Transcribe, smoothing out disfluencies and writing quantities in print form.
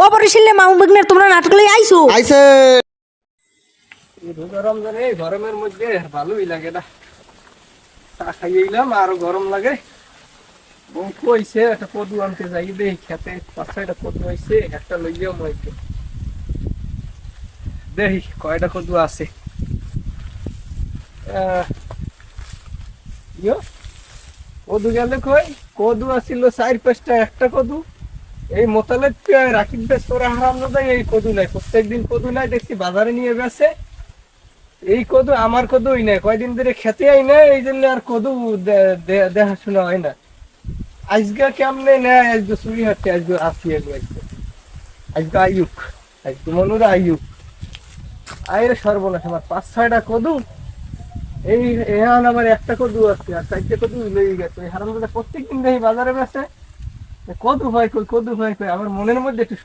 অপরিশিলে মামু বেগনের তোমরা নাটক লই আইছো আইছে রমজানে গরমের মধ্যে ভালোই লাগে না, চা খাইলাম আরো গরম লাগে। বউ কইছে একটা কদু আনতে যাই, দেখি খেতে 5-6টা কদু হয়েছে, একটা লইয়াও মইতে দেখি কয়টা কদু আছে। কদু গেলে কই কদু আসিল 4-5টা, একটা কদু এই মোতালে রাখিব বেশ তোরা হারাম না দেয়। এই কদু নাই, প্রত্যেকদিন কদু নাই দেখছি বাজারে নিয়ে গেছে। এই কদু আমার কদুই নাই, কয়দিন ধরে খেতে আই না, এই জন্য আর কদু দেখাশোনা হয় না। আজকে কেমনে নেয়, আজকে চুরি হাঁটতে আজকে আসি, আজকে আয়ুক, আজকে মনুরা আয়ুক আইরে সর্বনাশ। আমার 5-6টা কদু, এই এখন আমার একটা কদু আছে আর 4টে কদু লেগে গেছে। হারাম প্রত্যেকদিন দেখি বাজারে বেছে কদু হয় কই, কদু হয় কই। আমার মনের মধ্যে একটু